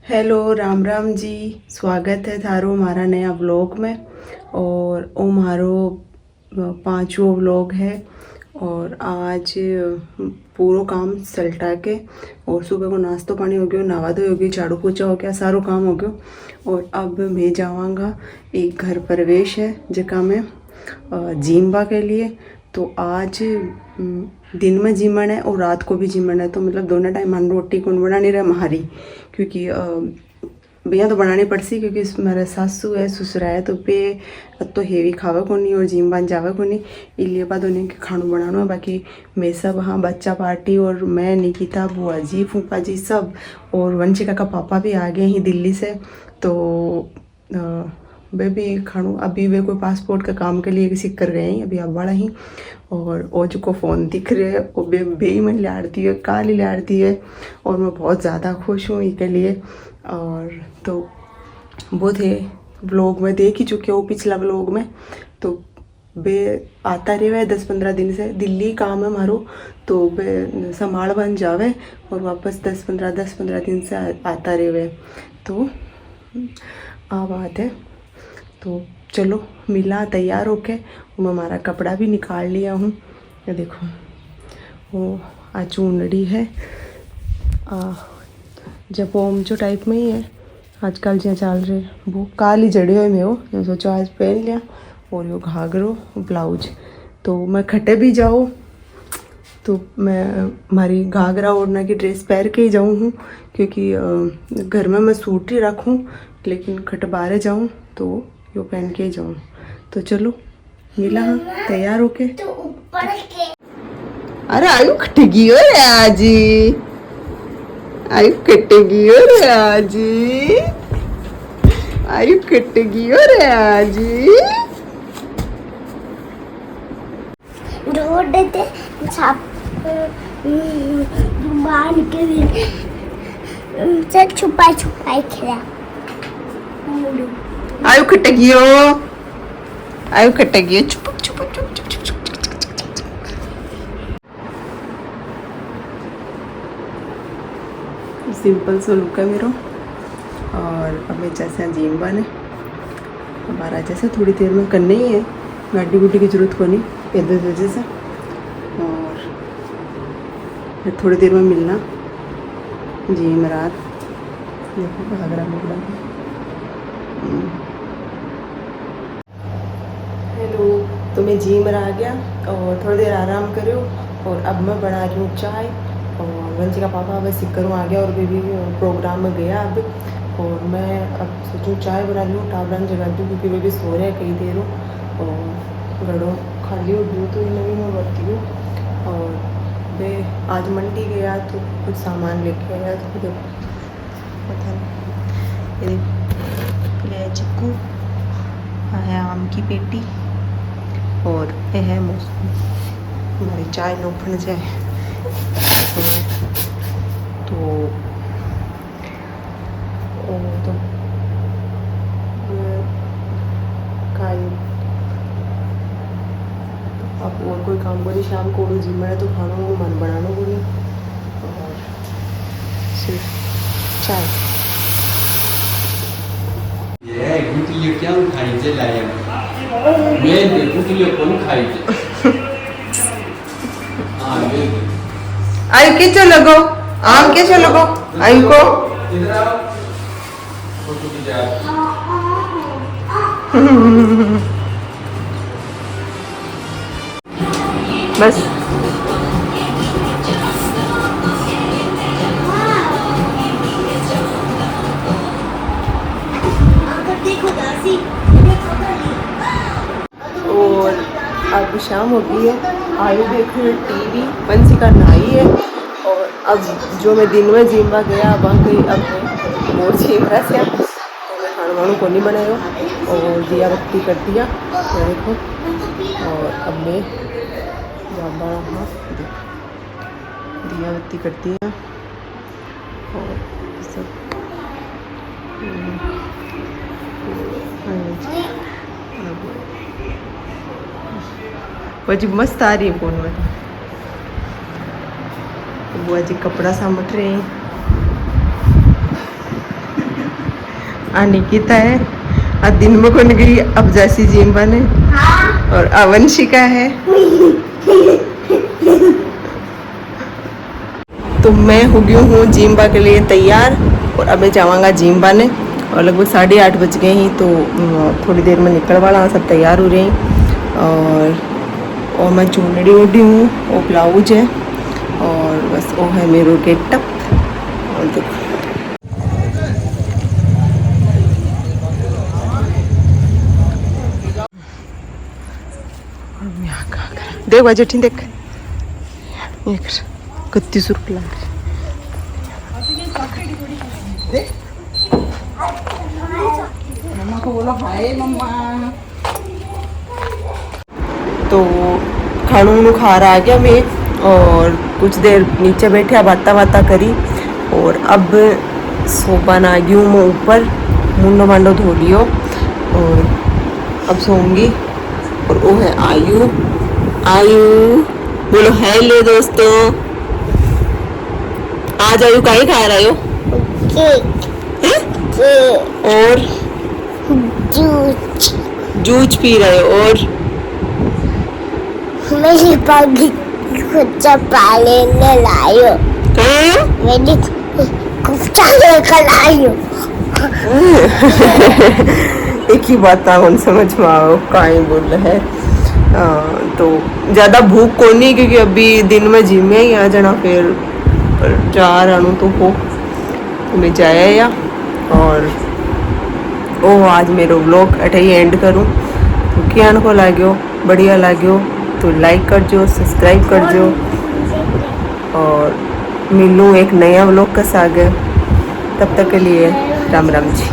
Hello Ram Ram ji. स्वागत है थारो मारा नया व्लॉग में। और ओ मारो पांचवो व्लॉग है। और आज पूरो काम सलटा के और सुबह को नाश्तो पानी हो गयो, नहा धो हो गई, झाड़ू पोछा हो गया, सारो काम हो गयो। और अब मैं जावांगा एक घर प्रवेश है जका में जीमबा के लिए। तो आज दिन में जीमन है और रात को भी जीमन है, तो मतलब दोनों टाइम हम रोटी कौन बनानी रहे हमारी, क्योंकि भैया तो बनानी पड़सी, क्योंकि मेरे सासू है ससुरा है तो पे तो हेवी खावे को नहीं और जिम बन जावे को नहीं, इसलिए बाद उन्हें खाना बनाना है। बाकी मैं सब हाँ बच्चा पार्टी और मैं निकिता बुआ जी फूफा जी सब, और वंशिका का पापा भी आ गए हैं दिल्ली से। तो वे भी खाणु अभी वे कोई पासपोर्ट का काम के लिए किसी कर गए हैं अभी अब वाला ही। और ओज को फ़ोन दिख रहे है वो बे में लाड़ती है, काली लाड़ती है, और मैं बहुत ज़्यादा खुश हूँ इसके लिए। और तो वो थे व्लॉग में देख ही चुके हो पिछला व्लॉग में। तो बे आता रहे 10-15 दिन से, दिल्ली काम है मारो, तो बे संभाल बन जावे और वापस 10-15 दिन से आता रहे। तो आ बात है। तो चलो मिला तैयार होके, मैं हमारा कपड़ा भी निकाल लिया हूँ। ये देखो वो चूनड़ी है जब ओम जो टाइप में ही है आजकल जो चल रहे, वो काली जड़ी हुई में हो, जो सोचो आज पहन लिया। और यो घाघरो ब्लाउज, तो मैं खटे भी जाऊँ तो मैं हमारी घाघरा ओढ़ना की ड्रेस पहन के ही जाऊँ हूँ, क्योंकि घर में मैं सूट ही रखूँ, लेकिन खट बाहर जाऊँ तो यो पहन के ही जाऊँ। तो चलो मिला हाँ तैयार होके। अरे आयु खटेगी हो रे आज, आयु कटेगी हो रे आज, आयु कटेगी हो रे आज। ढोड़ देते छाप बांध के सब छुपाई छुपाई खेला। आयु खटेगी हो, आयु खटेगी हो, चुप चुप चुप चुप चुप चुप। सिंपल सा लुक है मेरा। और अब मैं जैसे जिम बने हमारा जैसे थोड़ी देर में करने ही है, गाड़ी गुड्डी की ज़रूरत को नहीं पैदल वजह से। और फिर थोड़ी देर में मिलना जिम रात, देखो घाघरा मिलना। हेलो, तो मैं जिम आ गया और थोड़ी देर आराम करो। और अब मैं बना रही हूँ चाय। और वंशी का पापा बस सिक्कर आ गया और बेबी प्रोग्राम में गया अब। और मैं अब सोचूँ चाय बना रही हूँ, टाबरन जगा दूँ, क्योंकि बेबी सो रहे हैं कई देर हो। और गड़ो खाली हो गई तो नवी में बढ़ती हूँ। और वे आज मंडी गया तो कुछ सामान लेके आया, तो देखो पता नहीं ये चिक्कू है, आम की पेटी, और यह है मौसम हमारी चाय लोपन जाए। तो अब और कोई काम करी शाम को जिम में, तो खाना मन बनाना को नहीं, और सिर्फ चाय। ये गुटियो क्या खाई जे लाया मैं दे गुटियो कौन खाई जे हां मैं आयु के चलो गो आम के चलो गो आयु को इधर आओ फोटो की जा बस और अब शाम हो गई है, आयु देख रही है टीवी, वंशी का नहाई है। और अब जो मैं दिन में जिम में गया वहाँ गई, अब वो जिम रहा से तो मैं खाना वाणु को नहीं बनाया और दिया बत्ती कर दिया देखो। और अब मैं हाँ दिया बत्ती करती है और सब जी मस्त आ रही है फोन में। बुआ जी कपड़ा सामट रहे हैं। आ निकिता है, आज दिन में कौन गई अब जैसी जिम बने, और अवंशिका है। तो मैं हो गई हूँ जिम बा के लिए तैयार, और अब मैं जाऊँगा जिम बाने, और लगभग 8:30 बज गए ही, तो थोड़ी देर में निकल वाला, सब तैयार हो रही। और मैं चुनड़ी उड़ी हूँ, वो ब्लाउज है, और बस वो है मेरे गेटअप। और देखो देख बाजे ठीक देख, ये कर कितनी सुर्ख लग रही। मम्मा को बोलो हाय मम्मा। तो खानू खा रहा आ गया मैं, और कुछ देर नीचे बैठे बाता बाता करी, और अब सोपान आ गई हूँ मैं ऊपर, मुंडो मांडो धो लियो, और अब सोऊंगी। और वो है आयु, आयु बोलो हेलो दोस्तों। आज आयु काहे खा रहे हो? और जूस जूस पी रहे हो, और मेरी पगी कुत्ता पाले ने लायो, मेरी कुत्ता लेकर लायो। एक ही बात कौन समझ में आओ काहे बोल रहे है। तो ज़्यादा भूख को नहीं, क्योंकि अभी दिन में जिम में ही आ जाना, फिर 4 आणु तो हो तो मैं जाया या। और ओ आज मेरा व्लॉग अठे ही एंड करूँ, तो क्या को लाग्यो बढ़िया लाग्यो तो लाइक कर जो, सब्सक्राइब कर जो, और मिलूँ एक नया व्लॉग का साथ। तब तक के लिए राम राम जी।